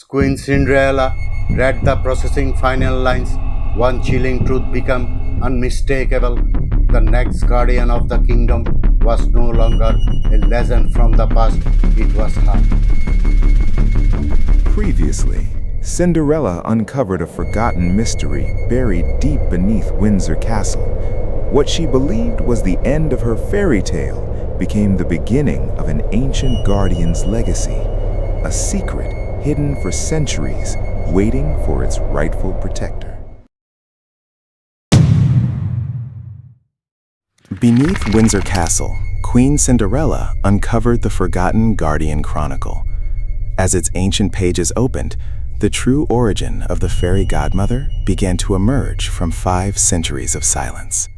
As Queen Cinderella read the processing final lines, one chilling truth became unmistakable. The next guardian of the kingdom was no longer a legend from the past, it was her. Previously, Cinderella uncovered a forgotten mystery buried deep beneath Windsor Castle. What she believed was the end of her fairy tale became the beginning of an ancient guardian's legacy, a secret hidden for centuries, waiting for its rightful protector. Beneath Windsor Castle, Queen Cinderella uncovered the forgotten Guardian Chronicle. As its ancient pages opened, the true origin of the Fairy Godmother began to emerge from 5 centuries of silence.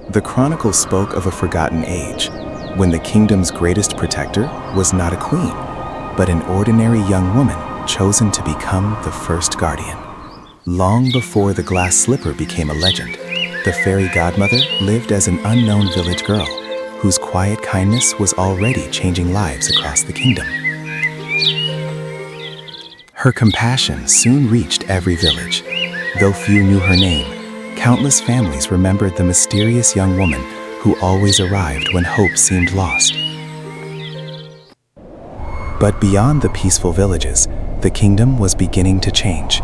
The Chronicle spoke of a forgotten age, when the kingdom's greatest protector was not a queen, but an ordinary young woman chosen to become the first guardian. Long before the glass slipper became a legend, the Fairy Godmother lived as an unknown village girl, whose quiet kindness was already changing lives across the kingdom. Her compassion soon reached every village. Though few knew her name, countless families remembered the mysterious young woman who always arrived when hope seemed lost. But beyond the peaceful villages, the kingdom was beginning to change.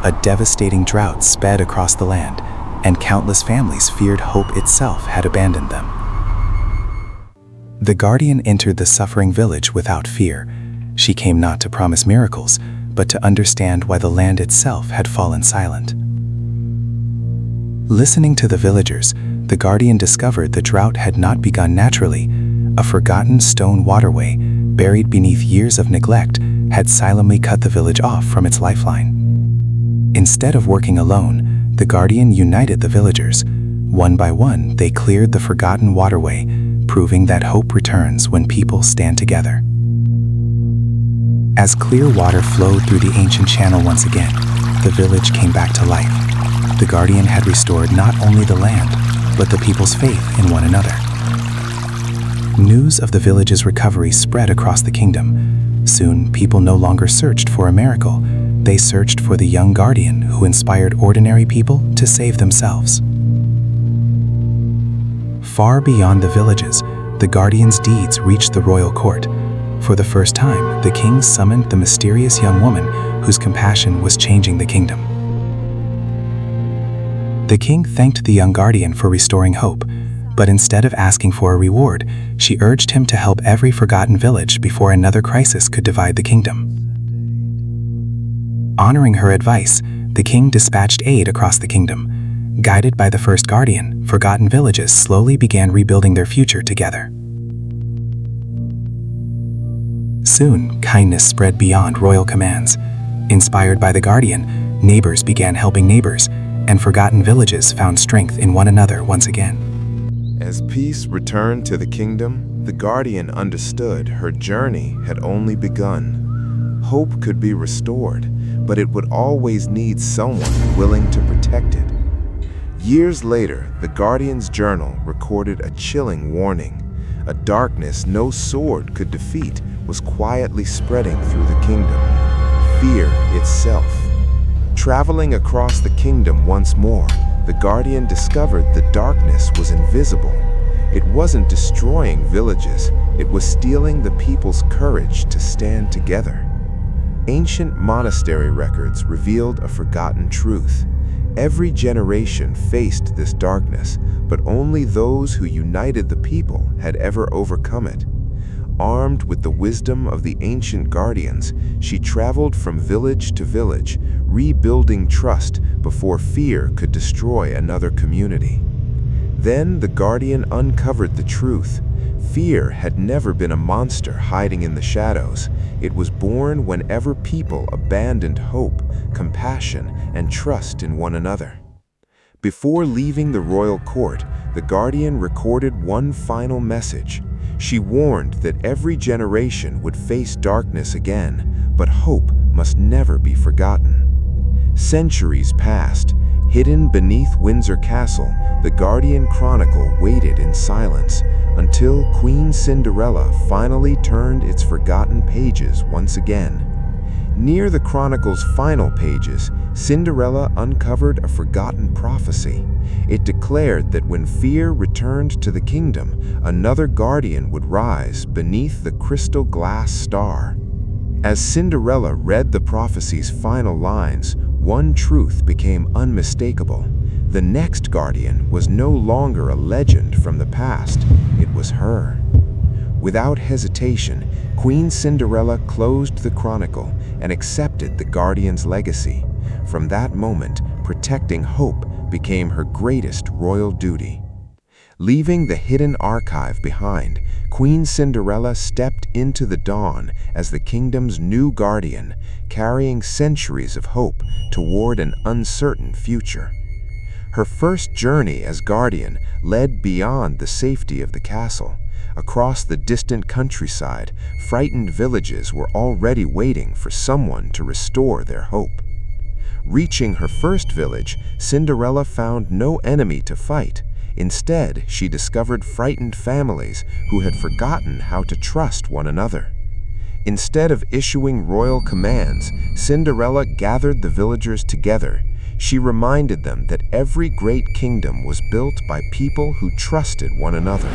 A devastating drought sped across the land, and countless families feared hope itself had abandoned them. The Guardian entered the suffering village without fear. She came not to promise miracles, but to understand why the land itself had fallen silent. Listening to the villagers, the Guardian discovered the drought had not begun naturally. A forgotten stone waterway, buried beneath years of neglect, had silently cut the village off from its lifeline. Instead of working alone, the Guardian united the villagers. One by one, they cleared the forgotten waterway, proving that hope returns when people stand together. As clear water flowed through the ancient channel once again, the village came back to life. The Guardian had restored not only the land, but the people's faith in one another. News of the village's recovery spread across the kingdom. Soon, people no longer searched for a miracle. They searched for the young guardian who inspired ordinary people to save themselves. Far beyond the villages, the guardian's deeds reached the royal court. For the first time, the king summoned the mysterious young woman whose compassion was changing the kingdom. The king thanked the young guardian for restoring hope, but instead of asking for a reward, she urged him to help every forgotten village before another crisis could divide the kingdom. Honoring her advice, the king dispatched aid across the kingdom. Guided by the first guardian, forgotten villages slowly began rebuilding their future together. Soon, kindness spread beyond royal commands. Inspired by the guardian, neighbors began helping neighbors, and forgotten villages found strength in one another once again. As peace returned to the kingdom, the Guardian understood her journey had only begun. Hope could be restored, but it would always need someone willing to protect it. Years later, the Guardian's journal recorded a chilling warning. A darkness no sword could defeat was quietly spreading through the kingdom. Fear itself. Traveling across the kingdom once more, the Guardian discovered the darkness was invisible. It wasn't destroying villages, it was stealing the people's courage to stand together. Ancient monastery records revealed a forgotten truth. Every generation faced this darkness, but only those who united the people had ever overcome it. Armed with the wisdom of the ancient guardians, she traveled from village to village, rebuilding trust before fear could destroy another community. Then the guardian uncovered the truth. Fear had never been a monster hiding in the shadows. It was born whenever people abandoned hope, compassion, and trust in one another. Before leaving the royal court, the guardian recorded one final message. She warned that every generation would face darkness again, but hope must never be forgotten. Centuries passed. Hidden beneath Windsor Castle, the Guardian Chronicle waited in silence until Queen Cinderella finally turned its forgotten pages once again. Near the chronicle's final pages, Cinderella uncovered a forgotten prophecy. It declared that when fear returned to the kingdom, another guardian would rise beneath the crystal glass star. As Cinderella read the prophecy's final lines, one truth became unmistakable. The next guardian was no longer a legend from the past, it was her. Without hesitation, Queen Cinderella closed the chronicle and accepted the Guardian's legacy. From that moment, protecting hope became her greatest royal duty. Leaving the hidden archive behind, Queen Cinderella stepped into the dawn as the kingdom's new guardian, carrying centuries of hope toward an uncertain future. Her first journey as guardian led beyond the safety of the castle. Across the distant countryside, frightened villages were already waiting for someone to restore their hope. Reaching her first village, Cinderella found no enemy to fight. Instead, she discovered frightened families who had forgotten how to trust one another. Instead of issuing royal commands, Cinderella gathered the villagers together. She reminded them that every great kingdom was built by people who trusted one another.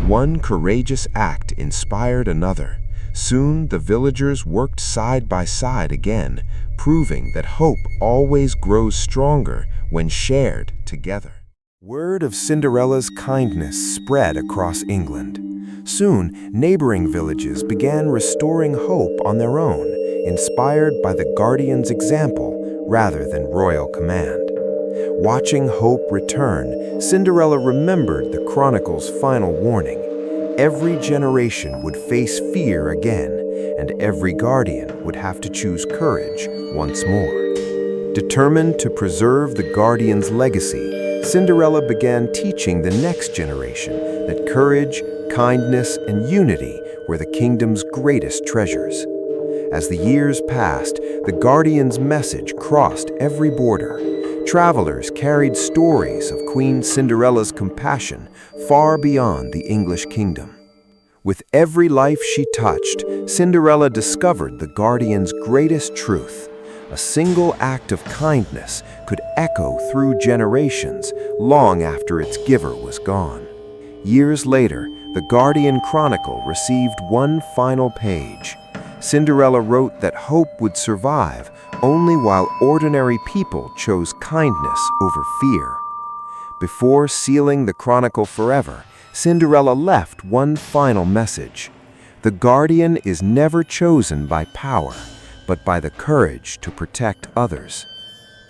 One courageous act inspired another. Soon the villagers worked side by side again, proving that hope always grows stronger when shared together. Word of Cinderella's kindness spread across England. Soon, neighboring villages began restoring hope on their own, inspired by the Guardian's example rather than royal command. Watching hope return, Cinderella remembered the chronicle's final warning. Every generation would face fear again, and every guardian would have to choose courage once more. Determined to preserve the Guardian's legacy, Cinderella began teaching the next generation that courage, kindness, and unity were the kingdom's greatest treasures. As the years passed, the Guardian's message crossed every border. Travelers carried stories of Queen Cinderella's compassion far beyond the English kingdom. With every life she touched, Cinderella discovered the Guardian's greatest truth. A single act of kindness could echo through generations long after its giver was gone. Years later, the Guardian Chronicle received one final page. Cinderella wrote that hope would survive only while ordinary people chose kindness over fear. Before sealing the chronicle forever, Cinderella left one final message. The Guardian is never chosen by power, but by the courage to protect others.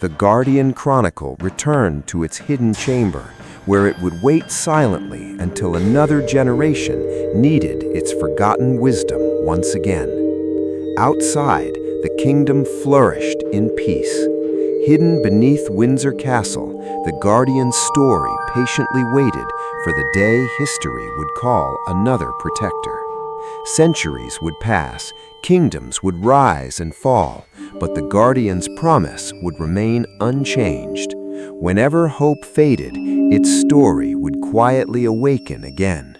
The Guardian Chronicle returned to its hidden chamber, where it would wait silently until another generation needed its forgotten wisdom once again. Outside, the kingdom flourished in peace. Hidden beneath Windsor Castle, the Guardian's story patiently waited for the day history would call another protector. Centuries would pass, kingdoms would rise and fall, but the Guardian's promise would remain unchanged. Whenever hope faded, its story would quietly awaken again.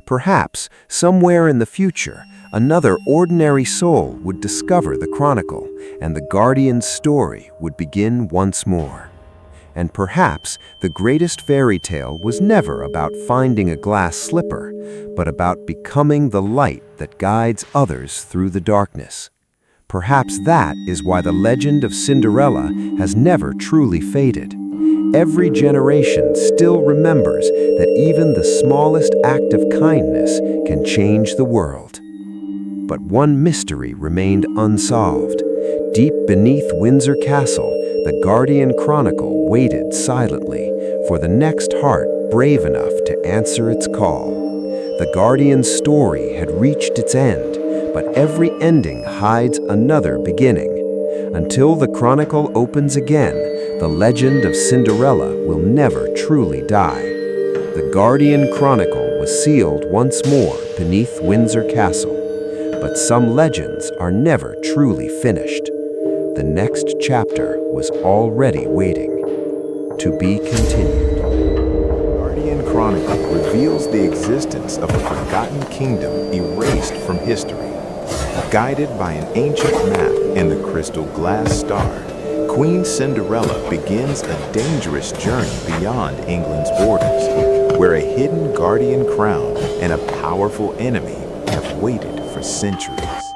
Perhaps, somewhere in the future, another ordinary soul would discover the chronicle, and the Guardian's story would begin once more. And perhaps the greatest fairy tale was never about finding a glass slipper, but about becoming the light that guides others through the darkness. Perhaps that is why the legend of Cinderella has never truly faded. Every generation still remembers that even the smallest act of kindness can change the world. But one mystery remained unsolved. Deep beneath Windsor Castle, the Guardian Chronicle waited silently for the next heart brave enough to answer its call. The Guardian's story had reached its end, but every ending hides another beginning. Until the Chronicle opens again, the legend of Cinderella will never truly die. The Guardian Chronicle was sealed once more beneath Windsor Castle. But some legends are never truly finished. The next chapter was already waiting. To be continued. Guardian Chronicle reveals the existence of a forgotten kingdom erased from history. Guided by an ancient map and the crystal glass star, Queen Cinderella begins a dangerous journey beyond England's borders, where a hidden guardian crown and a powerful enemy have waited for centuries.